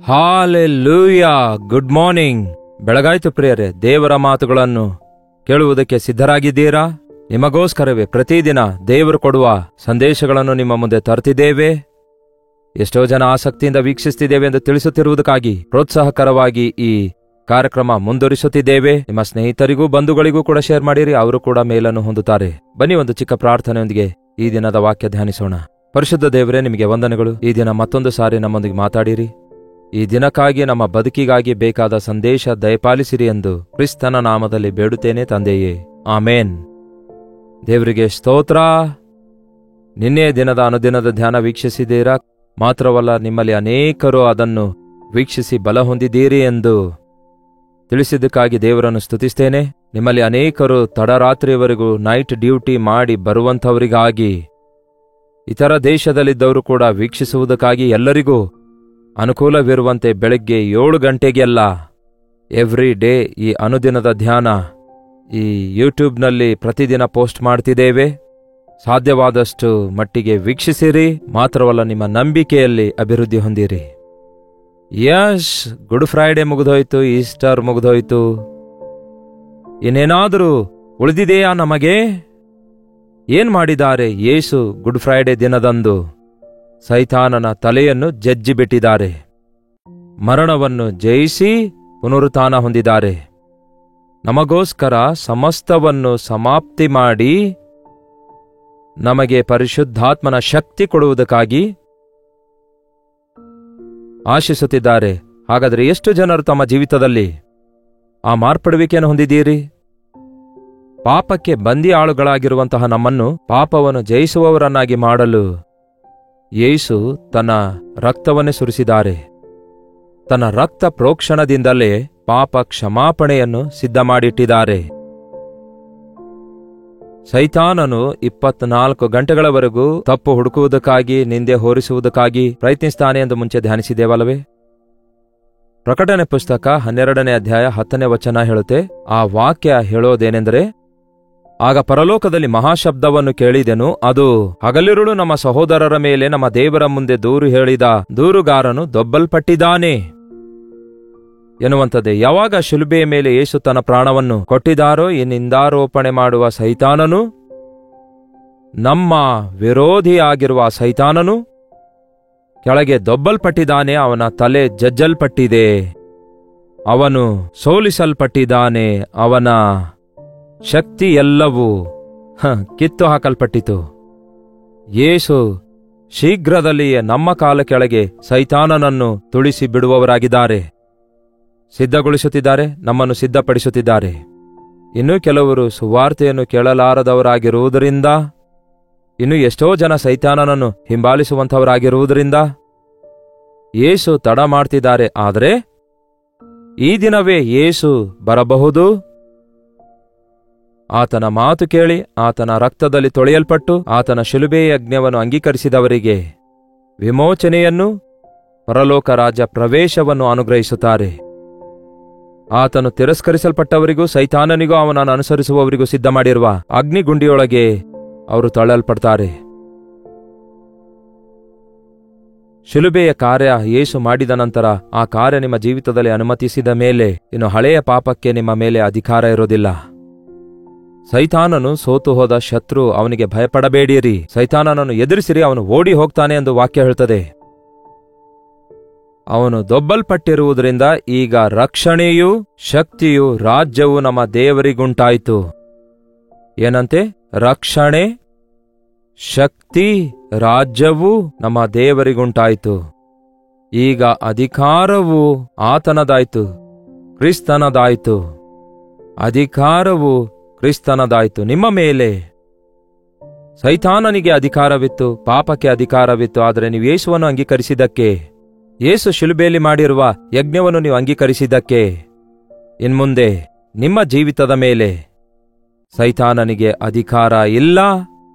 Hallelujah. Good morning. ಬೆಳಗಾಯ್ತು ಪ್ರಿಯರೇ. ದೇವರ ಮಾತುಗಳನ್ನು ಕೇಳುವುದಕ್ಕೆ ಸಿದ್ಧರಾಗಿದ್ದೀರಾ? ನಿಮಗೋಸ್ಕರವೇ ಪ್ರತಿದಿನ ದೇವರು ಕೊಡುವ ಸಂದೇಶಗಳನ್ನು ನಿಮ್ಮ ಮುಂದೆ ತರ್ತಿದ್ದೇವೆ. ಎಷ್ಟೋ ಜನ ಆಸಕ್ತಿಯಿಂದ ವೀಕ್ಷಿಸುತ್ತಿದ್ದೇವೆ ಎಂದು ತಿಳಿಸುತ್ತಿರುವುದಕ್ಕಾಗಿ ಪ್ರೋತ್ಸಾಹಕರವಾಗಿ ಈ ಕಾರ್ಯಕ್ರಮ ಮುಂದುವರಿಸುತ್ತಿದ್ದೇವೆ. ನಿಮ್ಮ ಸ್ನೇಹಿತರಿಗೂ ಬಂಧುಗಳಿಗೂ ಕೂಡ ಶೇರ್ ಮಾಡಿರಿ, ಅವರು ಕೂಡ ಮೇಲನ್ನು ಹೊಂದುತ್ತಾರೆ. ಬನ್ನಿ, ಒಂದು ಚಿಕ್ಕ ಪ್ರಾರ್ಥನೆಯೊಂದಿಗೆ ಈ ದಿನದ ವಾಕ್ಯ ಧ್ಯಾನಿಸೋಣ. ಪರಿಶುದ್ಧ ದೇವರೇ, ನಿಮಗೆ ವಂದನೆಗಳು. ಈ ದಿನ ಮತ್ತೊಂದು ಸಾರಿ ನಮ್ಮೊಂದಿಗೆ ಮಾತಾಡಿರಿ. ಈ ದಿನಕ್ಕಾಗಿ, ನಮ್ಮ ಬದುಕಿಗಾಗಿ ಬೇಕಾದ ಸಂದೇಶ ದಯಪಾಲಿಸಿರಿ ಎಂದು ಕ್ರಿಸ್ತನ ನಾಮದಲ್ಲಿ ಬೇಡುತ್ತೇನೆ ತಂದೆಯೇ, ಆಮೇನ್. ದೇವರಿಗೆ ಸ್ತೋತ್ರ. ನಿನ್ನೆ ದಿನದ ಅನುದಿನದ ಧ್ಯಾನ ವೀಕ್ಷಿಸಿದ್ದೀರಾ? ಮಾತ್ರವಲ್ಲ, ನಿಮ್ಮಲ್ಲಿ ಅನೇಕರು ಅದನ್ನು ವೀಕ್ಷಿಸಿ ಬಲ ಹೊಂದಿದ್ದೀರಿ ಎಂದು ತಿಳಿಸಿದ್ದಕ್ಕಾಗಿ ದೇವರನ್ನು ಸ್ತುತಿಸ್ತೇನೆ. ನಿಮ್ಮಲ್ಲಿ ಅನೇಕರು ತಡರಾತ್ರಿಯವರೆಗೂ ನೈಟ್ ಡ್ಯೂಟಿ ಮಾಡಿ ಬರುವಂಥವರಿಗಾಗಿ, ಇತರ ದೇಶದಲ್ಲಿದ್ದವರು ಕೂಡ ವೀಕ್ಷಿಸುವುದಕ್ಕಾಗಿ ಎಲ್ಲರಿಗೂ ಅನುಕೂಲವಿರುವಂತೆ ಬೆಳಗ್ಗೆ 7 ಗಂಟೆಗೆಲ್ಲ ಎವ್ರಿ ಡೇ ಈ ಅನುದಿನದ ಧ್ಯಾನ ಈ ಯೂಟ್ಯೂಬ್ನಲ್ಲಿ ಪ್ರತಿದಿನ ಪೋಸ್ಟ್ ಮಾಡ್ತಿದ್ದೇವೆ. ಸಾಧ್ಯವಾದಷ್ಟು ಮಟ್ಟಿಗೆ ವೀಕ್ಷಿಸಿರಿ. ಮಾತ್ರವಲ್ಲ, ನಿಮ್ಮ ನಂಬಿಕೆಯಲ್ಲಿ ಅಭಿವೃದ್ಧಿ ಹೊಂದಿರಿ. ಯಶ್, ಗುಡ್ ಫ್ರೈಡೆ ಮುಗಿದೋಯ್ತು, ಈಸ್ಟರ್ ಮುಗಿದೋಯ್ತು. ಇನ್ನೇನಾದರೂ ಉಳಿದಿದೆಯಾ ನಮಗೆ? ಏನ್ ಮಾಡಿದ್ದಾರೆ ಯೇಸು? ಗುಡ್ ಫ್ರೈಡೆ ದಿನದಂದು ಸೈತಾನನ ತಲೆಯನ್ನು ಜಜ್ಜಿಬಿಟ್ಟಿದ್ದಾರೆ. ಮರಣವನ್ನು ಜಯಿಸಿ ಪುನರುತ್ಥಾನ ಹೊಂದಿದ್ದಾರೆ. ನಮಗೋಸ್ಕರ ಸಮಸ್ತವನ್ನು ಸಮಾಪ್ತಿ ಮಾಡಿ ನಮಗೆ ಪರಿಶುದ್ಧಾತ್ಮನ ಶಕ್ತಿ ಕೊಡುವುದಕ್ಕಾಗಿ ಆಶಿಸುತ್ತಿದ್ದಾರೆ. ಹಾಗಾದರೆ ಎಷ್ಟು ಜನರು ತಮ್ಮ ಜೀವಿತದಲ್ಲಿ ಆ ಮಾರ್ಪಡುವಿಕೆಯನ್ನು ಹೊಂದಿದ್ದೀರಿ? ಪಾಪಕ್ಕೆ ಬಂದಿ ಆಳುಗಳಾಗಿರುವಂತಹ ನಮ್ಮನ್ನು ಪಾಪವನ್ನು ಜಯಿಸುವವರನ್ನಾಗಿ ಮಾಡಲು ಯೇಸು ತನ್ನ ರಕ್ತವನ್ನೇ ಸುರಿಸಿದ್ದಾರೆ. ತನ್ನ ರಕ್ತ ಪ್ರೋಕ್ಷಣದಿಂದಲೇ ಪಾಪ ಕ್ಷಮಾಪಣೆಯನ್ನು ಸಿದ್ಧ ಮಾಡಿಟ್ಟಿದ್ದಾರೆ. ಸೈತಾನನು 24 ಗಂಟೆಗಳವರೆಗೂ ತಪ್ಪು ಹುಡುಕುವುದಕ್ಕಾಗಿ, ನಿಂದೆ ಹೊರಿಸುವುದಕ್ಕಾಗಿ ಪ್ರಯತ್ನಿಸ್ತಾನೆ ಎಂದು ಮುಂಚೆ ಧ್ಯಾನಿಸಿದ್ದೇವಲ್ಲವೇ? ಪ್ರಕಟಣೆ ಪುಸ್ತಕ 12ನೇ ಅಧ್ಯಾಯ 10ನೇ ವಚನ ಹೇಳುತ್ತೆ. ಆ ವಾಕ್ಯ ಹೇಳೋದೇನೆಂದರೆ, ಆಗ ಪರಲೋಕದಲ್ಲಿ ಮಹಾಶಬ್ದವನ್ನು ಕೇಳಿದೆನು. ಅದು ಹಗಲಿರುಳು ನಮ್ಮ ಸಹೋದರರ ಮೇಲೆ ನಮ್ಮ ದೇವರ ಮುಂದೆ ದೂರು ಹೇಳಿದ ದೂರುಗಾರನು ದೊಬ್ಬಲ್ಪಟ್ಟಿದ್ದಾನೆ ಎನ್ನುವಂಥದ್ದೇ. ಯಾವಾಗ ಶಿಲುಬೆಯ ಮೇಲೆ ಯೇಸು ತನ್ನ ಪ್ರಾಣವನ್ನು ಕೊಟ್ಟಿದ್ದಾರೋ, ಈ ನಿಂದಾರೋಪಣೆ ಮಾಡುವ ಸೈತಾನನು, ನಮ್ಮ ವಿರೋಧಿಯಾಗಿರುವ ಸೈತಾನನು ಕೆಳಗೆ ದೊಬ್ಬಲ್ಪಟ್ಟಿದ್ದಾನೆ. ಅವನ ತಲೆ ಜಜ್ಜಲ್ಪಟ್ಟಿದೆ. ಅವನು ಸೋಲಿಸಲ್ಪಟ್ಟಿದ್ದಾನೆ. ಅವನ ಶಕ್ತಿ ಎಲ್ಲವೂ ಕಿತ್ತು ಹಾಕಲ್ಪಟ್ಟಿತು. ಯೇಸು ಶೀಘ್ರದಲ್ಲಿಯೇ ನಮ್ಮ ಕಾಲ ಕೆಳಗೆ ಸೈತಾನನನ್ನು ತುಳಿಸಿ ಬಿಡುವವರಾಗಿದ್ದಾರೆ. ಸಿದ್ಧಗೊಳಿಸುತ್ತಿದ್ದಾರೆ, ನಮ್ಮನ್ನು ಸಿದ್ಧಪಡಿಸುತ್ತಿದ್ದಾರೆ. ಇನ್ನೂ ಕೆಲವರು ಸುವಾರ್ತೆಯನ್ನು ಕೇಳಲಾರದವರಾಗಿರುವುದರಿಂದ, ಇನ್ನು ಎಷ್ಟೋ ಜನ ಸೈತಾನನನ್ನು ಹಿಂಬಾಲಿಸುವಂಥವರಾಗಿರುವುದರಿಂದ ಯೇಸು ತಡ ಮಾಡ್ತಿದ್ದಾರೆ. ಆದರೆ ಈ ದಿನವೇ ಯೇಸು ಬರಬಹುದು. ಆತನ ಮಾತು ಕೇಳಿ, ಆತನ ರಕ್ತದಲ್ಲಿ ತೊಳೆಯಲ್ಪಟ್ಟು, ಆತನ ಶಿಲುಬೆಯ ಯಜ್ಞವನ್ನು ಅಂಗೀಕರಿಸಿದವರಿಗೆ ವಿಮೋಚನೆಯನ್ನು, ಪರಲೋಕ ರಾಜ್ಯ ಪ್ರವೇಶವನ್ನು ಅನುಗ್ರಹಿಸುತ್ತಾರೆ. ಆತನು ತಿರಸ್ಕರಿಸಲ್ಪಟ್ಟವರಿಗೂ ಸೈತಾನನಿಗೂ ಅವನನ್ನು ಅನುಸರಿಸುವವರಿಗೂ ಸಿದ್ಧ ಮಾಡಿರುವ ಅಗ್ನಿಗುಂಡಿಯೊಳಗೆ ಅವರು ತಳ್ಳಲ್ಪಡ್ತಾರೆ. ಶಿಲುಬೆಯ ಕಾರ್ಯ ಯೇಸು ಮಾಡಿದ ನಂತರ ಆ ಕಾರ್ಯ ನಿಮ್ಮ ಜೀವಿತದಲ್ಲಿ ಅನುಮತಿಸಿದ ಮೇಲೆ ಇನ್ನು ಹಳೆಯ ಪಾಪಕ್ಕೆ ನಿಮ್ಮ ಮೇಲೆ ಅಧಿಕಾರ ಇರೋದಿಲ್ಲ. ಸೈತಾನನು ಸೋತು ಹೋದ ಶತ್ರು. ಅವನಿಗೆ ಭಯಪಡಬೇಡಿರಿ. ಸೈತಾನನನ್ನು ಎದುರಿಸಿರಿ, ಅವನು ಓಡಿ ಹೋಗ್ತಾನೆ ಎಂದು ವಾಕ್ಯ ಹೇಳ್ತದೆ. ಅವನು ದೊಬ್ಬಲ್ಪಟ್ಟಿರುವುದರಿಂದ ಈಗ ರಕ್ಷಣೆಯೂ ಶಕ್ತಿಯೂ ರಾಜ್ಯವೂ ನಮ್ಮ ದೇವರಿಗುಂಟಾಯಿತು. ಏನಂತೆ? ರಕ್ಷಣೆ, ಶಕ್ತಿ, ರಾಜ್ಯವೂ ನಮ್ಮ ದೇವರಿಗುಂಟಾಯಿತು. ಈಗ ಅಧಿಕಾರವು ಆತನದಾಯಿತು, ಕ್ರಿಸ್ತನದಾಯಿತು. ಅಧಿಕಾರವು ಕ್ರಿಸ್ತನದಾಯಿತು ನಿಮ್ಮ ಮೇಲೆ. ಸೈತಾನನಿಗೆ ಅಧಿಕಾರವಿತ್ತು, ಪಾಪಕ್ಕೆ ಅಧಿಕಾರವಿತ್ತು. ಆದರೆ ನೀವು ಯೇಸುವನ್ನು ಅಂಗೀಕರಿಸಿದ್ದಕ್ಕೆ, ಯೇಸು ಶಿಲುಬೆಯಲ್ಲಿ ಮಾಡಿರುವ ಯಜ್ಞವನ್ನು ನೀವು ಅಂಗೀಕರಿಸಿದ್ದಕ್ಕೆ, ಇನ್ಮುಂದೆ ನಿಮ್ಮ ಜೀವಿತದ ಮೇಲೆ ಸೈತಾನನಿಗೆ ಅಧಿಕಾರ ಇಲ್ಲ.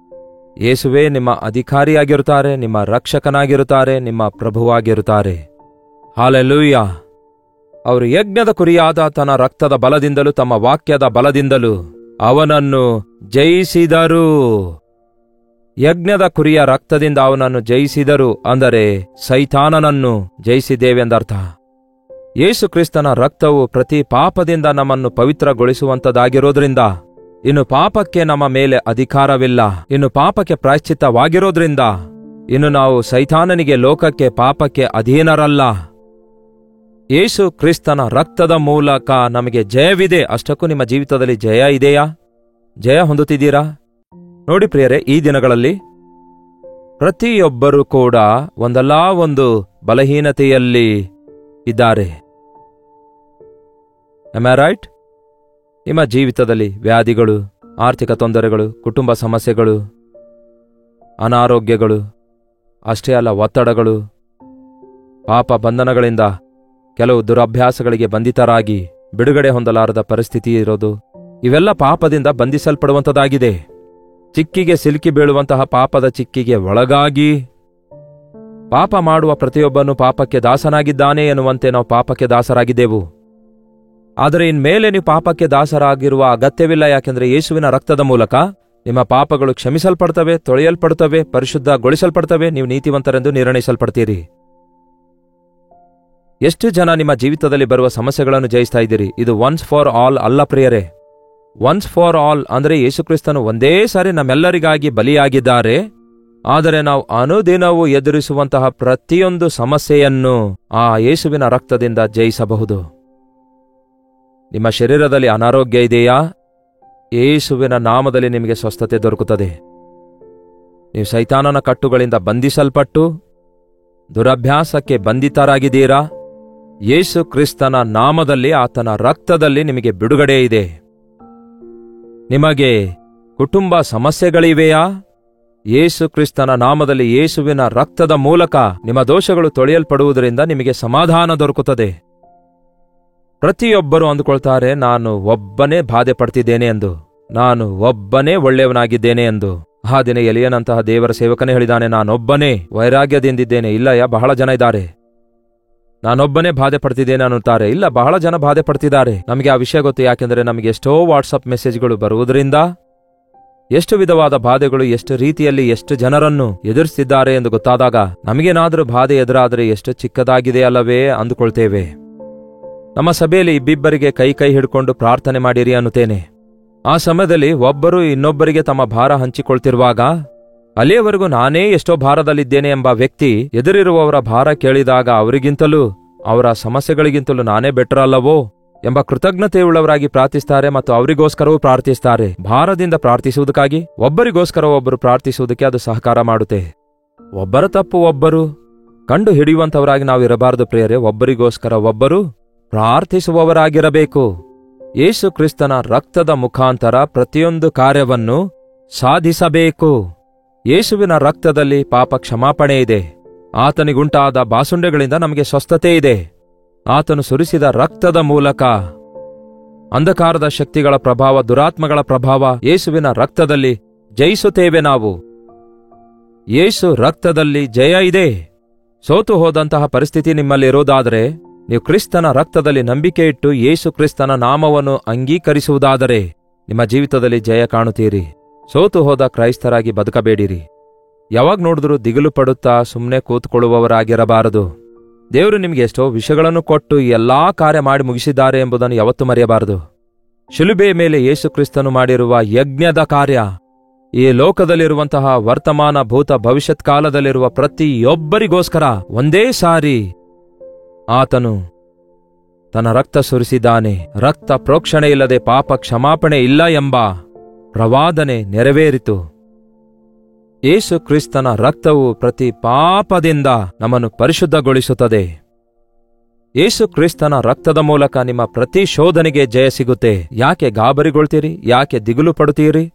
ಯೇಸುವೇ ನಿಮ್ಮ ಅಧಿಕಾರಿಯಾಗಿರುತ್ತಾರೆ, ನಿಮ್ಮ ರಕ್ಷಕನಾಗಿರುತ್ತಾರೆ, ನಿಮ್ಮ ಪ್ರಭುವಾಗಿರುತ್ತಾರೆ. ಹಾಲೆಲೂಯಾ. ಅವರು ಯಜ್ಞದ ಕುರಿಯಾದ ತನ್ನ ರಕ್ತದ ಬಲದಿಂದಲೂ ತಮ್ಮ ವಾಕ್ಯದ ಬಲದಿಂದಲೂ ಅವನನ್ನು ಜಯಿಸಿದರು. ಯಜ್ಞದ ಕುರಿಯ ರಕ್ತದಿಂದ ಅವನನ್ನು ಜಯಿಸಿದರು ಅಂದರೆ ಸೈತಾನನನ್ನು ಜಯಿಸಿದ್ದೇವೆಂದರ್ಥ. ಯೇಸು ಕ್ರಿಸ್ತನ ರಕ್ತವು ಪ್ರತಿ ಪಾಪದಿಂದ ನಮ್ಮನ್ನು ಪವಿತ್ರಗೊಳಿಸುವಂತದಾಗಿರೋದ್ರಿಂದ ಇನ್ನು ಪಾಪಕ್ಕೆ ನಮ್ಮ ಮೇಲೆ ಅಧಿಕಾರವಿಲ್ಲ. ಇನ್ನು ಪಾಪಕ್ಕೆ ಪ್ರಾಯಶ್ಚಿತ್ತವಾಗಿರೋದ್ರಿಂದ ಇನ್ನು ನಾವು ಸೈತಾನನಿಗೆ, ಲೋಕಕ್ಕೆ, ಪಾಪಕ್ಕೆ ಅಧೀನರಲ್ಲ. ಯೇಸು ಕ್ರಿಸ್ತನ ರಕ್ತದ ಮೂಲಕ ನಮಗೆ ಜಯವಿದೆ. ಅಷ್ಟಕ್ಕೂ ನಿಮ್ಮ ಜೀವಿತದಲ್ಲಿ ಜಯ ಇದೆಯಾ? ಜಯ ಹೊಂದುತ್ತಿದ್ದೀರಾ? ನೋಡಿ ಪ್ರಿಯರೇ, ಈ ದಿನಗಳಲ್ಲಿ ಪ್ರತಿಯೊಬ್ಬರೂ ಕೂಡ ಒಂದಲ್ಲ ಒಂದು ಬಲಹೀನತೆಯಲ್ಲಿ ಇದ್ದಾರೆ. Am I right? ನಿಮ್ಮ ಜೀವಿತದಲ್ಲಿ ವ್ಯಾಧಿಗಳು, ಆರ್ಥಿಕ ತೊಂದರೆಗಳು, ಕುಟುಂಬ ಸಮಸ್ಯೆಗಳು, ಅನಾರೋಗ್ಯಗಳು, ಅಷ್ಟೇ ಅಲ್ಲ ಒತ್ತಡಗಳು, ಪಾಪ ಬಂಧನಗಳಿಂದ ಕೆಲವು ದುರಭ್ಯಾಸಗಳಿಗೆ ಬಂಧಿತರಾಗಿ ಬಿಡುಗಡೆ ಹೊಂದಲಾರದ ಪರಿಸ್ಥಿತಿ ಇರೋದು, ಇವೆಲ್ಲ ಪಾಪದಿಂದ ಬಂಧಿಸಲ್ಪಡುವಂಥದ್ದಾಗಿದೆ. ಚಿಕ್ಕಿಗೆ ಸಿಲುಕಿ ಬೀಳುವಂತಹ ಪಾಪದ ಚಿಕ್ಕಿಗೆ ಒಳಗಾಗಿ ಪಾಪ ಮಾಡುವ ಪ್ರತಿಯೊಬ್ಬನು ಪಾಪಕ್ಕೆ ದಾಸನಾಗಿದ್ದಾನೆ ಎನ್ನುವಂತೆ ನಾವು ಪಾಪಕ್ಕೆ ದಾಸರಾಗಿದ್ದೆವು. ಆದರೆ ಇನ್ಮೇಲೆ ನೀವು ಪಾಪಕ್ಕೆ ದಾಸರಾಗಿರುವ ಅಗತ್ಯವಿಲ್ಲ. ಯಾಕೆಂದರೆ ಯೇಸುವಿನ ರಕ್ತದ ಮೂಲಕ ನಿಮ್ಮ ಪಾಪಗಳು ಕ್ಷಮಿಸಲ್ಪಡ್ತವೆ, ತೊಳೆಯಲ್ಪಡುತ್ತವೆ, ಪರಿಶುದ್ಧಗೊಳಿಸಲ್ಪಡ್ತವೆ. ನೀವು ನೀತಿವಂತರೆಂದು ನಿರ್ಣಯಿಸಲ್ಪಡ್ತೀರಿ. ಎಷ್ಟು ಜನ ನಿಮ್ಮ ಜೀವಿತದಲ್ಲಿ ಬರುವ ಸಮಸ್ಯೆಗಳನ್ನು ಜಯಿಸ್ತಾ ಇದ್ದೀರಿ? ಇದು ಒನ್ಸ್ ಫಾರ್ ಆಲ್ ಅಲ್ಲ ಪ್ರಿಯರೇ. ಒನ್ಸ್ ಫಾರ್ ಆಲ್ ಅಂದರೆ ಯೇಸುಕ್ರಿಸ್ತನು ಒಂದೇ ಸಾರಿ ನಮ್ಮೆಲ್ಲರಿಗಾಗಿ ಬಲಿಯಾಗಿದ್ದಾರೆ. ಆದರೆ ನಾವು ಅನುದಿನವೂ ಎದುರಿಸುವಂತಹ ಪ್ರತಿಯೊಂದು ಸಮಸ್ಯೆಯನ್ನು ಆ ಯೇಸುವಿನ ರಕ್ತದಿಂದ ಜಯಿಸಬಹುದು. ನಿಮ್ಮ ಶರೀರದಲ್ಲಿ ಅನಾರೋಗ್ಯ ಇದೆಯಾ? ಯೇಸುವಿನ ನಾಮದಲ್ಲಿ ನಿಮಗೆ ಸ್ವಸ್ಥತೆ ದೊರಕುತ್ತದೆ. ನೀವು ಸೈತಾನನ ಕಟ್ಟುಗಳಿಂದ ಬಂಧಿಸಲ್ಪಟ್ಟು ದುರಭ್ಯಾಸಕ್ಕೆ ಬಂಧಿತರಾಗಿದ್ದೀರಾ? ಯೇಸು ಕ್ರಿಸ್ತನ ನಾಮದಲ್ಲಿ, ಆತನ ರಕ್ತದಲ್ಲಿ ನಿಮಗೆ ಬಿಡುಗಡೆ ಇದೆ. ನಿಮಗೆ ಕುಟುಂಬ ಸಮಸ್ಯೆಗಳಿವೆಯಾ? ಯೇಸು ಕ್ರಿಸ್ತನ ನಾಮದಲ್ಲಿ, ಯೇಸುವಿನ ರಕ್ತದ ಮೂಲಕ ನಿಮ್ಮ ದೋಷಗಳು ತೊಳೆಯಲ್ಪಡುವುದರಿಂದ ನಿಮಗೆ ಸಮಾಧಾನ ದೊರಕುತ್ತದೆ. ಪ್ರತಿಯೊಬ್ಬರು ಅಂದುಕೊಳ್ತಾರೆ, ನಾನು ಒಬ್ಬನೇ ಬಾಧೆ ಪಡ್ತಿದ್ದೇನೆ ಎಂದು, ನಾನು ಒಬ್ಬನೇ ಒಳ್ಳೆಯವನಾಗಿದ್ದೇನೆ ಎಂದು. ಆ ದಿನ ಎಲಿಯನಂತಹ ದೇವರ ಸೇವಕನೇ ಹೇಳಿದಾನೆ, ನಾನೊಬ್ಬನೇ ವೈರಾಗ್ಯದಿಂದಿದ್ದೇನೆ. ಇಲ್ಲಯ್ಯ, ಬಹಳ ಜನ ಇದ್ದಾರೆ. ನಾನೊಬ್ಬನೇ ಬಾಧೆ ಪಡ್ತಿದ್ದೇನೆ ಅನ್ನುತ್ತಾರೆ. ಇಲ್ಲ, ಬಹಳ ಜನ ಬಾಧೆ ಪಡ್ತಿದ್ದಾರೆ. ನಮಗೆ ಆ ವಿಷಯ ಗೊತ್ತು. ಯಾಕೆಂದರೆ ನಮಗೆ ಎಷ್ಟೋ ವಾಟ್ಸಪ್ ಮೆಸೇಜ್ಗಳು ಬರುವುದರಿಂದ ಎಷ್ಟು ವಿಧವಾದ ಬಾಧೆಗಳು, ಎಷ್ಟು ರೀತಿಯಲ್ಲಿ ಎಷ್ಟು ಜನರನ್ನು ಎದುರಿಸ್ತಿದ್ದಾರೆ ಎಂದು ಗೊತ್ತಾದಾಗ ನಮಗೇನಾದರೂ ಬಾಧೆ ಎದುರಾದರೆ ಎಷ್ಟು ಚಿಕ್ಕದಾಗಿದೆ ಅಲ್ಲವೇ ಅಂದುಕೊಳ್ತೇವೆ. ನಮ್ಮ ಸಭೆಯಲ್ಲಿ ಇಬ್ಬಿಬ್ಬರಿಗೆ ಕೈ ಹಿಡ್ಕೊಂಡು ಪ್ರಾರ್ಥನೆ ಮಾಡಿರಿ ಅನ್ನುತ್ತೇನೆ. ಆ ಸಮಯದಲ್ಲಿ ಒಬ್ಬರು ಇನ್ನೊಬ್ಬರಿಗೆ ತಮ್ಮ ಭಾರ ಹಂಚಿಕೊಳ್ತಿರುವಾಗ ಅಲ್ಲಿಯವರೆಗೂ ನಾನೇ ಎಷ್ಟೋ ಭಾರದಲ್ಲಿದ್ದೇನೆ ಎಂಬ ವ್ಯಕ್ತಿ ಎದುರಿರುವವರ ಭಾರ ಕೇಳಿದಾಗ ಅವರಿಗಿಂತಲೂ, ಅವರ ಸಮಸ್ಯೆಗಳಿಗಿಂತಲೂ ನಾನೇ ಬೆಟರ್ ಅಲ್ಲವೋ ಎಂಬ ಕೃತಜ್ಞತೆಯುಳ್ಳವರಾಗಿ ಪ್ರಾರ್ಥಿಸ್ತಾರೆ ಮತ್ತು ಅವರಿಗೋಸ್ಕರವೂ ಪ್ರಾರ್ಥಿಸ್ತಾರೆ. ಭಾರದಿಂದ ಪ್ರಾರ್ಥಿಸುವುದಕ್ಕಾಗಿ ಒಬ್ಬರಿಗೋಸ್ಕರ ಒಬ್ಬರು ಪ್ರಾರ್ಥಿಸುವುದಕ್ಕೆ ಅದು ಸಹಕಾರ ಮಾಡುತ್ತೆ. ಒಬ್ಬರ ತಪ್ಪು ಒಬ್ಬರು ಕಂಡು ಹಿಡಿಯುವಂತವರಾಗಿ ನಾವು ಇರಬಾರದು ಪ್ರಿಯರೇ. ಒಬ್ಬರಿಗೋಸ್ಕರ ಒಬ್ಬರು ಪ್ರಾರ್ಥಿಸುವವರಾಗಿರಬೇಕು. ಯೇಸು ಕ್ರಿಸ್ತನ ರಕ್ತದ ಮುಖಾಂತರ ಪ್ರತಿಯೊಂದು ಕಾರ್ಯವನ್ನು ಸಾಧಿಸಬೇಕು. ಯೇಸುವಿನ ರಕ್ತದಲ್ಲಿ ಪಾಪ ಕ್ಷಮಾಪಣೆ ಇದೆ. ಆತನಿಗುಂಟಾದ ಬಾಸುಂಡೆಗಳಿಂದ ನಮಗೆ ಸ್ವಸ್ಥತೆ ಇದೆ. ಆತನು ಸುರಿಸಿದ ರಕ್ತದ ಮೂಲಕ ಅಂಧಕಾರದ ಶಕ್ತಿಗಳ ಪ್ರಭಾವ, ದುರಾತ್ಮಗಳ ಪ್ರಭಾವ ಯೇಸುವಿನ ರಕ್ತದಲ್ಲಿ ಜಯಿಸುತ್ತೇವೆ ನಾವು. ಯೇಸು ರಕ್ತದಲ್ಲಿ ಜಯ ಇದೆ. ಸೋತು ಹೋದಂತಹ ಪರಿಸ್ಥಿತಿ ನಿಮ್ಮಲ್ಲಿರೋದಾದರೆ, ನೀವು ಕ್ರಿಸ್ತನ ರಕ್ತದಲ್ಲಿ ನಂಬಿಕೆ ಇಟ್ಟು ಯೇಸು ಕ್ರಿಸ್ತನ ನಾಮವನ್ನು ಅಂಗೀಕರಿಸುವುದಾದರೆ ನಿಮ್ಮ ಜೀವಿತದಲ್ಲಿ ಜಯ ಕಾಣುತ್ತೀರಿ. ಸೋತು ಹೋದ ಕ್ರೈಸ್ತರಾಗಿ ಬದುಕಬೇಡಿರಿ. ಯಾವಾಗ ನೋಡಿದ್ರೂ ದಿಗಿಲು ಪಡುತ್ತಾ ಸುಮ್ಮನೆ ಕೂತ್ಕೊಳ್ಳುವವರಾಗಿರಬಾರದು. ದೇವರು ನಿಮಗೆ ಎಷ್ಟೋ ವಿಷಯಗಳನ್ನು ಕೊಟ್ಟು ಎಲ್ಲಾ ಕಾರ್ಯ ಮಾಡಿ ಮುಗಿಸಿದ್ದಾರೆ ಎಂಬುದನ್ನು ಯಾವತ್ತೂ ಮರೆಯಬಾರದು. ಶಿಲುಬೆಯ ಮೇಲೆ ಯೇಸು ಕ್ರಿಸ್ತನು ಮಾಡಿರುವ ಯಜ್ಞದ ಕಾರ್ಯ ಈ ಲೋಕದಲ್ಲಿರುವಂತಹ ವರ್ತಮಾನ, ಭೂತ, ಭವಿಷ್ಯತ್ ಕಾಲದಲ್ಲಿರುವ ಪ್ರತಿಯೊಬ್ಬರಿಗೋಸ್ಕರ ಒಂದೇ ಸಾರಿ ಆತನು ತನ್ನ ರಕ್ತ ಸುರಿಸಿದ್ದಾನೆ. ರಕ್ತ ಪ್ರೋಕ್ಷಣೆ ಇಲ್ಲದೆ ಪಾಪ ಕ್ಷಮಾಪಣೆ ಇಲ್ಲ ಎಂಬ ಪ್ರವಾದನೆ ನೆರವೇರಿತು. ಯೇಸು ಕ್ರಿಸ್ತನ ರಕ್ತವು ಪ್ರತಿ ಪಾಪದಿಂದ ನಮ್ಮನ್ನು ಪರಿಶುದ್ಧಗೊಳಿಸುತ್ತದೆ. ಯೇಸು ಕ್ರಿಸ್ತನ ರಕ್ತದ ಮೂಲಕ ನಿಮ್ಮ ಪ್ರತಿ ಶೋಧನೆಗೆ ಜಯ ಸಿಗುತ್ತೆ. ಯಾಕೆ ಗಾಬರಿಗೊಳ್ತೀರಿ? ಯಾಕೆ ದಿಗುಲು ಪಡುತ್ತೀರಿ?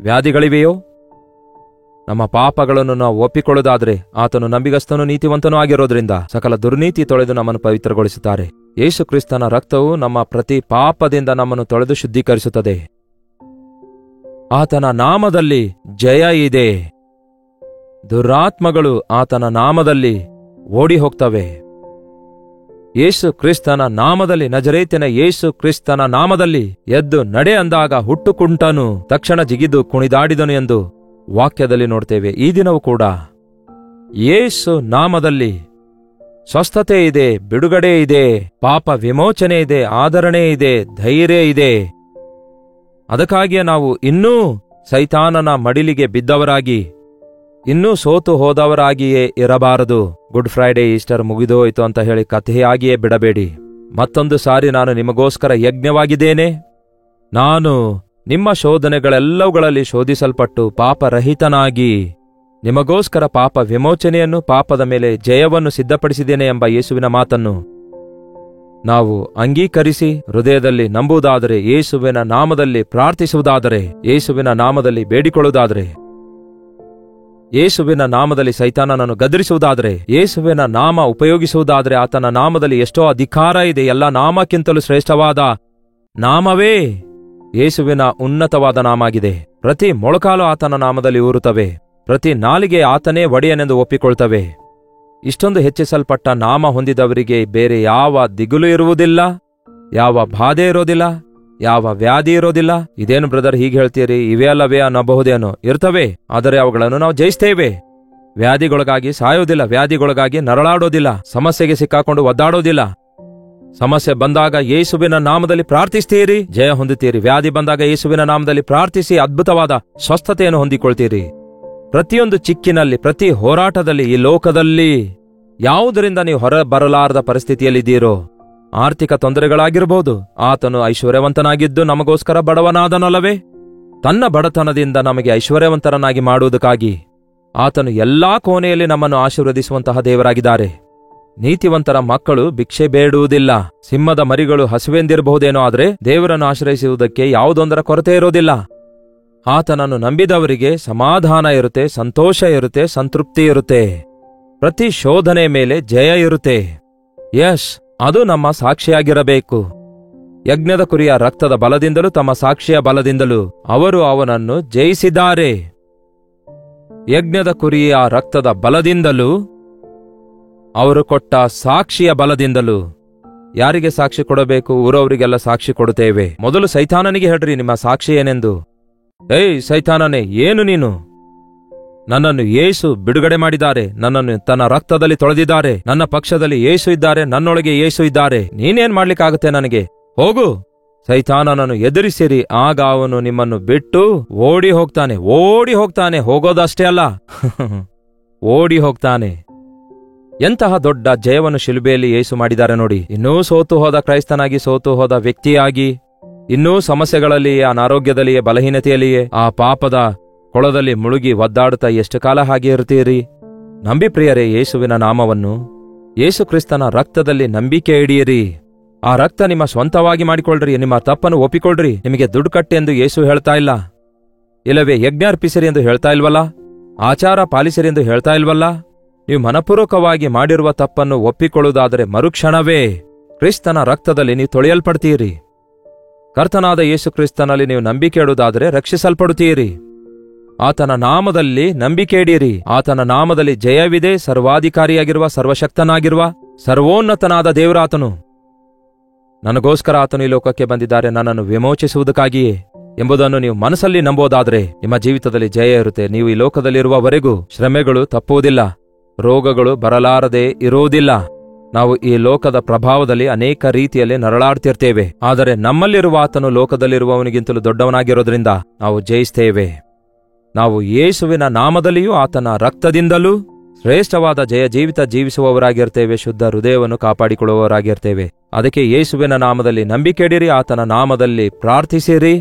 ವ್ಯಾಧಿಗಳಿವೆಯೋ? ನಮ್ಮ ಪಾಪಗಳನ್ನು ನಾವು ಒಪ್ಪಿಕೊಳ್ಳುವುದಾದರೆ ಆತನು ನಂಬಿಗಸ್ತನೂ ನೀತಿವಂತನೂ ಆಗಿರೋದ್ರಿಂದ ಸಕಲ ದುರ್ನೀತಿ ತೊಳೆದು ನಮ್ಮನ್ನು ಪವಿತ್ರಗೊಳಿಸುತ್ತಾರೆ. ಯೇಸು ಕ್ರಿಸ್ತನ ರಕ್ತವು ನಮ್ಮ ಪ್ರತಿ ಪಾಪದಿಂದ ನಮ್ಮನ್ನು ತೊಳೆದು ಶುದ್ಧೀಕರಿಸುತ್ತದೆ. ಆತನ ನಾಮದಲ್ಲಿ ಜಯ ಇದೆ. ದುರಾತ್ಮಗಳು ಆತನ ನಾಮದಲ್ಲಿ ಓಡಿ ಹೋಗ್ತವೆ. ಯೇಸು ಕ್ರಿಸ್ತನ ನಾಮದಲ್ಲಿ, ನಜರೇತಿನ ಯೇಸು ಕ್ರಿಸ್ತನ ನಾಮದಲ್ಲಿ ಎದ್ದು ನಡೆ ಅಂದಾಗ ಹುಟ್ಟುಕುಂಟನು ತಕ್ಷಣ ಜಿಗಿದು ಕುಣಿದಾಡಿದನು ಎಂದು ವಾಕ್ಯದಲ್ಲಿ ನೋಡ್ತೇವೆ. ಈ ದಿನವೂ ಕೂಡ ಯೇಸು ನಾಮದಲ್ಲಿ ಸ್ವಸ್ಥತೆ ಇದೆ, ಬಿಡುಗಡೆ ಇದೆ, ಪಾಪ ವಿಮೋಚನೆ ಇದೆ, ಆದರಣೆ ಇದೆ, ಧೈರ್ಯ ಇದೆ. ಅದಕ್ಕಾಗಿಯೇ ನಾವು ಇನ್ನೂ ಸೈತಾನನ ಮಡಿಲಿಗೆ ಬಿದ್ದವರಾಗಿ, ಇನ್ನೂ ಸೋತು ಹೋದವರಾಗಿಯೇ ಇರಬಾರದು. ಗುಡ್ ಫ್ರೈಡೇ, ಈಸ್ಟರ್ ಮುಗಿದೋಯ್ತು ಅಂತ ಹೇಳಿ ಕಥೆಯಾಗಿಯೇ ಬಿಡಬೇಡಿ. ಮತ್ತೊಂದು ಸಾರಿ ನಾನು ನಿಮಗೋಸ್ಕರ ಯಜ್ಞವಾಗಿದ್ದೇನೆ. ನಾನು ನಿಮ್ಮ ಶೋಧನೆಗಳೆಲ್ಲವುಗಳಲ್ಲಿ ಶೋಧಿಸಲ್ಪಟ್ಟು ಪಾಪರಹಿತನಾಗಿ ನಿಮಗೋಸ್ಕರ ಪಾಪ ವಿಮೋಚನೆಯನ್ನು, ಪಾಪದ ಮೇಲೆ ಜಯವನ್ನು ಸಿದ್ಧಪಡಿಸಿದ್ದೇನೆ ಎಂಬ ಯೇಸುವಿನ ಮಾತನ್ನು ನಾವು ಅಂಗೀಕರಿಸಿ ಹೃದಯದಲ್ಲಿ ನಂಬುವುದಾದರೆ, ಯೇಸುವಿನ ನಾಮದಲ್ಲಿ ಪ್ರಾರ್ಥಿಸುವುದಾದರೆ, ಯೇಸುವಿನ ನಾಮದಲ್ಲಿ ಬೇಡಿಕೊಳ್ಳುವುದಾದರೆ, ಯೇಸುವಿನ ನಾಮದಲ್ಲಿ ಸೈತಾನನನ್ನು ಗದರಿಸುವುದಾದರೆ, ಯೇಸುವಿನ ನಾಮ ಉಪಯೋಗಿಸುವುದಾದರೆ, ಆತನ ನಾಮದಲ್ಲಿ ಎಷ್ಟೋ ಅಧಿಕಾರ ಇದೆ. ಎಲ್ಲ ನಾಮಕ್ಕಿಂತಲೂ ಶ್ರೇಷ್ಠವಾದ ನಾಮವೇ ಯೇಸುವಿನ ಉನ್ನತವಾದ ನಾಮ ಆಗಿದೆ. ಪ್ರತಿ ಮೊಳಕಾಲು ಆತನ ನಾಮದಲ್ಲಿ ಊರುತ್ತವೆ, ಪ್ರತಿ ನಾಲಿಗೆ ಆತನೇ ಒಡೆಯನೆಂದು ಒಪ್ಪಿಕೊಳ್ತವೆ. ಇಷ್ಟೊಂದು ಹೆಚ್ಚಿಸಲ್ಪಟ್ಟ ನಾಮ ಹೊಂದಿದವರಿಗೆ ಬೇರೆ ಯಾವ ದಿಗುಲು ಇರುವುದಿಲ್ಲ, ಯಾವ ಬಾಧೆ ಇರೋದಿಲ್ಲ, ಯಾವ ವ್ಯಾಧಿ ಇರೋದಿಲ್ಲ. ಇದೇನು ಬ್ರದರ್ ಹೀಗೆ ಹೇಳ್ತೀರಿ, ಇವೇ ಅಲ್ಲವೇ ಅನ್ನಬಹುದೇನೋ? ಇರ್ತವೆ, ಆದರೆ ಅವುಗಳನ್ನು ನಾವು ಜಯಿಸ್ತೇವೆ. ವ್ಯಾಧಿಗೊಳಗಾಗಿ ಸಾಯೋದಿಲ್ಲ, ವ್ಯಾಧಿಗೊಳಗಾಗಿ ನರಳಾಡೋದಿಲ್ಲ, ಸಮಸ್ಯೆಗೆ ಸಿಕ್ಕಾಕೊಂಡು ಒದ್ದಾಡೋದಿಲ್ಲ. ಸಮಸ್ಯೆ ಬಂದಾಗ ಯೇಸುವಿನ ನಾಮದಲ್ಲಿ ಪ್ರಾರ್ಥಿಸ್ತೀರಿ, ಜಯ ಹೊಂದುತ್ತೀರಿ. ವ್ಯಾಧಿ ಬಂದಾಗ ಯೇಸುವಿನ ನಾಮದಲ್ಲಿ ಪ್ರಾರ್ಥಿಸಿ ಅದ್ಭುತವಾದ ಸ್ವಸ್ಥತೆಯನ್ನು ಹೊಂದಿಕೊಳ್ತೀರಿ. ಪ್ರತಿಯೊಂದು ಚಿಕ್ಕಿನಲ್ಲಿ, ಪ್ರತಿ ಹೋರಾಟದಲ್ಲಿ, ಈ ಲೋಕದಲ್ಲಿ ಯಾವುದರಿಂದ ನೀವು ಹೊರ ಬರಲಾರದ ಪರಿಸ್ಥಿತಿಯಲ್ಲಿದ್ದೀರೋ, ಆರ್ಥಿಕ ತೊಂದರೆಗಳಾಗಿರಬಹುದು, ಆತನು ಐಶ್ವರ್ಯವಂತನಾಗಿದ್ದು ನಮಗೋಸ್ಕರ ಬಡವನಾದನಲ್ಲವೇ? ತನ್ನ ಬಡತನದಿಂದ ನಮಗೆ ಐಶ್ವರ್ಯವಂತರನ್ನಾಗಿ ಮಾಡುವುದಕ್ಕಾಗಿ ಆತನು ಎಲ್ಲಾ ಕೋಣೆಯಲ್ಲಿ ನಮ್ಮನ್ನು ಆಶೀರ್ವದಿಸುವಂತಹ ದೇವರಾಗಿದ್ದಾರೆ. ನೀತಿವಂತರ ಮಕ್ಕಳು ಭಿಕ್ಷೆ ಬೇಡುವುದಿಲ್ಲ. ಸಿಂಹದ ಮರಿಗಳು ಹಸುವೆಂದಿರಬಹುದೇನೋ, ಆದರೆ ದೇವರನ್ನು ಆಶ್ರಯಿಸುವುದಕ್ಕೆ ಯಾವುದೊಂದರ ಕೊರತೆ ಇರೋದಿಲ್ಲ. ಆತನನ್ನು ನಂಬಿದವರಿಗೆ ಸಮಾಧಾನ ಇರುತ್ತೆ, ಸಂತೋಷ ಇರುತ್ತೆ, ಸಂತೃಪ್ತಿ ಇರುತ್ತೆ. ಪ್ರತಿ ಶೋಧನೆ ಮೇಲೆ ಜಯ ಇರುತ್ತೆ. ಯಶ್, ಅದು ನಮ್ಮ ಸಾಕ್ಷಿಯಾಗಿರಬೇಕು. ಯಜ್ಞದ ಕುರಿಯ ರಕ್ತದ ಬಲದಿಂದಲೂ ತಮ್ಮ ಸಾಕ್ಷಿಯ ಬಲದಿಂದಲೂ ಅವರು ಅವನನ್ನು ಜಯಿಸಿದ್ದಾರೆ. ಯಜ್ಞದ ಕುರಿಯ ರಕ್ತದ ಬಲದಿಂದಲೂ ಅವರು ಕೊಟ್ಟ ಸಾಕ್ಷಿಯ ಬಲದಿಂದಲೂ. ಯಾರಿಗೆ ಸಾಕ್ಷಿ ಕೊಡಬೇಕು? ಊರವರಿಗೆಲ್ಲ ಸಾಕ್ಷಿ ಕೊಡುತ್ತೇವೆ. ಮೊದಲು ಸೈತಾನನಿಗೆ ಹೇಳ್ರಿ ನಿಮ್ಮ ಸಾಕ್ಷಿ ಏನೆಂದು. ಏಯ್ ಸೈತಾನನೇ, ಏನು ನೀನು? ನನ್ನನ್ನು ಯೇಸು ಬಿಡುಗಡೆ ಮಾಡಿದ್ದಾರೆ, ನನ್ನನ್ನು ತನ್ನ ರಕ್ತದಲ್ಲಿ ತೊಳೆದಿದ್ದಾರೆ, ನನ್ನ ಪಕ್ಷದಲ್ಲಿ ಯೇಸು ಇದ್ದಾರೆ, ನನ್ನೊಳಗೆ ಯೇಸು ಇದ್ದಾರೆ. ನೀನೇನ್ ಮಾಡ್ಲಿಕ್ಕಾಗುತ್ತೆ ನನಗೆ? ಹೋಗು. ಸೈತಾನನನ್ನು ಎದುರಿಸಿರಿ, ಆಗ ಅವನು ನಿಮ್ಮನ್ನು ಬಿಟ್ಟು ಓಡಿ ಹೋಗ್ತಾನೆ. ಓಡಿ ಹೋಗ್ತಾನೆ, ಹೋಗೋದಷ್ಟೇ ಅಲ್ಲ, ಓಡಿ ಹೋಗ್ತಾನೆ. ಎಂತಹ ದೊಡ್ಡ ಜಯವನ್ನು ಶಿಲುಬೆಯಲ್ಲಿ ಯೇಸು ಮಾಡಿದ್ದಾರೆ ನೋಡಿ. ಇನ್ನೂ ಸೋತು ಹೋದ ಕ್ರೈಸ್ತನಾಗಿ, ಸೋತು ಹೋದ ವ್ಯಕ್ತಿಯಾಗಿ, ಇನ್ನೂ ಸಮಸ್ಯೆಗಳಲ್ಲಿಯೇ, ಅನಾರೋಗ್ಯದಲ್ಲಿಯೇ, ಬಲಹೀನತೆಯಲ್ಲಿಯೇ, ಆ ಪಾಪದ ಕೊಳದಲ್ಲಿ ಮುಳುಗಿ ಒದ್ದಾಡುತ್ತಾ ಎಷ್ಟು ಕಾಲ ಹಾಗೆ ಇರ್ತೀರಿ? ನಂಬಿ ಪ್ರಿಯರೇ ಯೇಸುವಿನ ನಾಮವನ್ನು, ಯೇಸು ಕ್ರಿಸ್ತನ ರಕ್ತದಲ್ಲಿ ನಂಬಿಕೆ ಇಡಿಯಿರಿ. ಆ ರಕ್ತ ನಿಮ್ಮ ಸ್ವಂತವಾಗಿ ಮಾಡಿಕೊಳ್ಳ್ರಿ. ನಿಮ್ಮ ತಪ್ಪನ್ನು ಒಪ್ಪಿಕೊಳ್ಳ್ರಿ. ನಿಮಗೆ ದುಡ್ಡು ಕಟ್ಟಿ ಎಂದು ಯೇಸು ಹೇಳ್ತಾ ಇಲ್ಲ, ಇಲ್ಲವೇ ಯಜ್ಞ ಅರ್ಪಿಸಿರಿ ಎಂದು ಹೇಳ್ತಾ ಇಲ್ವಲ್ಲ, ಆಚಾರ ಪಾಲಿಸಿರಿ ಎಂದು ಹೇಳ್ತಾ ಇಲ್ವಲ್ಲ. ನೀವು ಮನಪೂರ್ವಕವಾಗಿ ಮಾಡಿರುವ ತಪ್ಪನ್ನು ಒಪ್ಪಿಕೊಳ್ಳುವುದಾದರೆ ಮರುಕ್ಷಣವೇ ಕ್ರಿಸ್ತನ ರಕ್ತದಲ್ಲಿ ನೀವು ತೊಳೆಯಲ್ಪಡ್ತೀರಿ. ಕರ್ತನಾದ ಯೇಸು ಕ್ರಿಸ್ತನಲ್ಲಿ ನೀವು ನಂಬಿಕೆ ಇಡುವುದಾದರೆ ರಕ್ಷಿಸಲ್ಪಡುತ್ತೀರಿ. ಆತನ ನಾಮದಲ್ಲಿ ನಂಬಿಕೆ ಇಡಿರಿ. ಆತನ ನಾಮದಲ್ಲಿ ಜಯವಿದೆ. ಸರ್ವಾಧಿಕಾರಿಯಾಗಿರುವ, ಸರ್ವಶಕ್ತನಾಗಿರುವ, ಸರ್ವೋನ್ನತನಾದ ದೇವರಾತನು. ನನಗೋಸ್ಕರ ಆತನು ಈ ಲೋಕಕ್ಕೆ ಬಂದಿದ್ದಾರೆ, ನನ್ನನ್ನು ವಿಮೋಚಿಸುವುದಕ್ಕಾಗಿಯೇ ಎಂಬುದನ್ನು ನೀವು ಮನಸ್ಸಲ್ಲಿ ನಂಬೋದಾದರೆ ನಿಮ್ಮ ಜೀವಿತದಲ್ಲಿ ಜಯ ಇರುತ್ತೆ. ನೀವು ಈ ಲೋಕದಲ್ಲಿರುವವರೆಗೂ ಶ್ರಮೆಗಳು ತಪ್ಪುವುದಿಲ್ಲ, ರೋಗಗಳು ಬರಲಾರದೆ ಇರುವುದಿಲ್ಲ. ನಾವು ಈ ಲೋಕದ ಪ್ರಭಾವದಲ್ಲಿ ಅನೇಕ ರೀತಿಯಲ್ಲಿ ನರಳಾಡ್ತಿರ್ತೇವೆ. ಆದರೆ ನಮ್ಮಲ್ಲಿರುವ ಆತನು ಲೋಕದಲ್ಲಿರುವವನಿಗಿಂತಲೂ ದೊಡ್ಡವನಾಗಿರೋದ್ರಿಂದ ನಾವು ಜಯಿಸ್ತೇವೆ. ನಾವು ಯೇಸುವಿನ ನಾಮದಲ್ಲಿಯೂ ಆತನ ರಕ್ತದಿಂದಲೂ ಶ್ರೇಷ್ಠವಾದ ಜಯ ಜೀವಿತ ಜೀವಿಸುವವರಾಗಿರ್ತೇವೆ. ಶುದ್ಧ ಹೃದಯವನ್ನು ಕಾಪಾಡಿಕೊಳ್ಳುವವರಾಗಿರ್ತೇವೆ. ಅದಕ್ಕೆ ಯೇಸುವಿನ ನಾಮದಲ್ಲಿ ನಂಬಿಕೆ ಇಡಿರಿ, ಆತನ ನಾಮದಲ್ಲಿ ಪ್ರಾರ್ಥಿಸಿರಿ.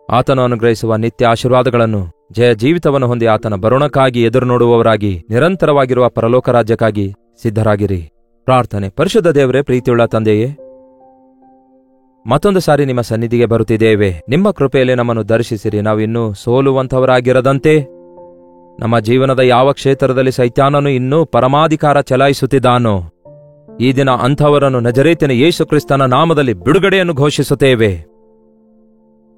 ಆತನು ಅನುಗ್ರಹಿಸುವ ನಿತ್ಯ ಆಶೀರ್ವಾದಗಳನ್ನು, ಜಯ ಜೀವಿತವನ್ನು ಹೊಂದಿ ಆತನ ಬರುಣಕ್ಕಾಗಿ ಎದುರು ನೋಡುವವರಾಗಿ, ನಿರಂತರವಾಗಿರುವ ಪರಲೋಕ ರಾಜ್ಯಕ್ಕಾಗಿ ಸಿದ್ಧರಾಗಿರಿ. ಪ್ರಾರ್ಥನೆ. ಪರಿಶುದ್ಧ ದೇವರೇ, ಪ್ರೀತಿಯುಳ್ಳ ತಂದೆಯೇ, ಮತ್ತೊಂದು ಸಾರಿ ನಿಮ್ಮ ಸನ್ನಿಧಿಗೆ ಬರುತ್ತಿದ್ದೇವೆ. ನಿಮ್ಮ ಕೃಪೆಯಲ್ಲಿ ನಮ್ಮನ್ನು ದರ್ಶಿಸಿರಿ. ನಾವಿನ್ನೂ ಸೋಲುವಂಥವರಾಗಿರದಂತೆ, ನಮ್ಮ ಜೀವನದ ಯಾವ ಕ್ಷೇತ್ರದಲ್ಲಿ ಸೈತಾನನು ಇನ್ನೂ ಪರಮಾಧಿಕಾರ ಚಲಾಯಿಸುತ್ತಿದ್ದಾನೋ, ಈ ದಿನ ಅಂಥವರನ್ನು ನಜರೇತಿನ ಯೇಸು ಕ್ರಿಸ್ತನ ನಾಮದಲ್ಲಿ ಬಿಡುಗಡೆಯನ್ನು ಘೋಷಿಸುತ್ತೇವೆ.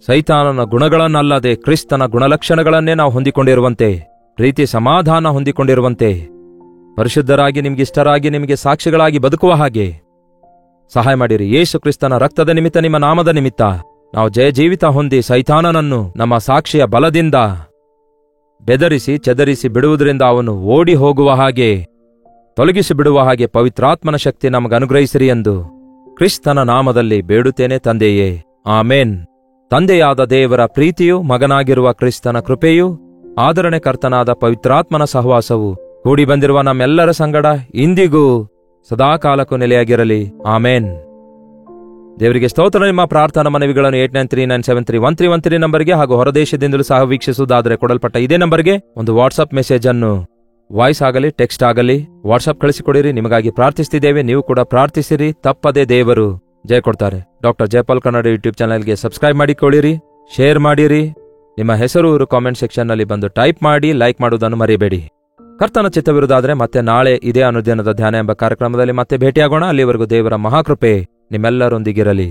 ಸೈತಾನನ ಗುಣಗಳನ್ನಲ್ಲದೆ ಕ್ರಿಸ್ತನ ಗುಣಲಕ್ಷಣಗಳನ್ನೇ ನಾವು ಹೊಂದಿಕೊಂಡಿರುವಂತೆ, ಪ್ರೀತಿ ಸಮಾಧಾನ ಹೊಂದಿಕೊಂಡಿರುವಂತೆ, ಪರಿಶುದ್ಧರಾಗಿ, ನಿಮಗಿಷ್ಟರಾಗಿ, ನಿಮಗೆ ಸಾಕ್ಷಿಗಳಾಗಿ ಬದುಕುವ ಹಾಗೆ ಸಹಾಯ ಮಾಡಿರಿ. ಯೇಸು ಕ್ರಿಸ್ತನ ರಕ್ತದ ನಿಮಿತ್ತ, ನಿಮ್ಮ ನಾಮದ ನಿಮಿತ್ತ ನಾವು ಜಯ ಜೀವಿತ ಹೊಂದಿ ಸೈತಾನನನ್ನು ನಮ್ಮ ಸಾಕ್ಷಿಯ ಬಲದಿಂದ ಬೆದರಿಸಿ ಚದರಿಸಿ ಬಿಡುವುದರಿಂದ ಅವನು ಓಡಿ ಹೋಗುವ ಹಾಗೆ ತೊಲಗಿಸಿ ಬಿಡುವ ಹಾಗೆ ಪವಿತ್ರಾತ್ಮನ ಶಕ್ತಿ ನಮಗೆ ಅನುಗ್ರಹಿಸಿರಿ ಎಂದು ಕ್ರಿಸ್ತನ ನಾಮದಲ್ಲಿ ಬೇಡುತ್ತೇನೆ ತಂದೆಯೇ, ಆಮೇನ್. ತಂದೆಯಾದ ದೇವರ ಪ್ರೀತಿಯು, ಮಗನಾಗಿರುವ ಕ್ರಿಸ್ತನ ಕೃಪೆಯು, ಆದರಣೆಕರ್ತನಾದ ಪವಿತ್ರಾತ್ಮನ ಸಹವಾಸವು ಕೂಡಿ ಬಂದಿರುವ ನಮ್ಮೆಲ್ಲರ ಸಂಗಡ ಇಂದಿಗೂ ಸದಾಕಾಲಕ್ಕೂ ನೆಲೆಯಾಗಿರಲಿ. ಆಮೇನ್. ದೇವರಿಗೆ ಸ್ತೋತ್ರ. ನಿಮ್ಮ ಪ್ರಾರ್ಥನಾ ಮನವಿಗಳನ್ನು 8939731313 ನಂಬರ್ಗೆ ಹಾಗೂ ಹೊರದೇಶದಿಂದಲೂ ಸಹ ವೀಕ್ಷಿಸುವುದಾದರೆ ಕೊಡಲ್ಪಟ್ಟ ಇದೇ ನಂಬರ್ಗೆ ಒಂದು ವಾಟ್ಸಪ್ ಮೆಸೇಜ್ ಅನ್ನು ವಾಯ್ಸ್ ಆಗಲಿ ಟೆಕ್ಸ್ಟ್ ಆಗಲಿ ವಾಟ್ಸಪ್ ಕಳಿಸಿಕೊಡಿರಿ. ನಿಮಗಾಗಿ ಪ್ರಾರ್ಥಿಸ್ತಿದ್ದೇವೆ. ನೀವು ಕೂಡ ಪ್ರಾರ್ಥಿಸಿರಿ. ತಪ್ಪದೆ ದೇವರು ಜಯ ಕೊಡ್ತಾರೆ. ಡಾಕ್ಟರ್ ಜಯಪಾಲ್ ಕನ್ನಡ ಯೂಟ್ಯೂಬ್ ಚಾನಲ್ಗೆ ಸಬ್ಸ್ಕ್ರೈಬ್ ಮಾಡಿಕೊಳ್ಳಿರಿ, ಶೇರ್ ಮಾಡಿರಿ. ನಿಮ್ಮ ಹೆಸರು ಕಾಮೆಂಟ್ ಸೆಕ್ಷನ್ನಲ್ಲಿ ಬಂದು ಟೈಪ್ ಮಾಡಿ, ಲೈಕ್ ಮಾಡುವುದನ್ನು ಮರಿಬೇಡಿ. ಕರ್ತನ ಚಿತ್ತವಿರುವುದಾದರೆ ಮತ್ತೆ ನಾಳೆ ಇದೇ ಅನುದಿನದ ಧ್ಯಾನ ಎಂಬ ಕಾರ್ಯಕ್ರಮದಲ್ಲಿ ಮತ್ತೆ ಭೇಟಿಯಾಗೋಣ. ಅಲ್ಲಿವರೆಗೂ ದೇವರ ಮಹಾಕೃಪೆ ನಿಮ್ಮೆಲ್ಲರೊಂದಿಗಿರಲಿ.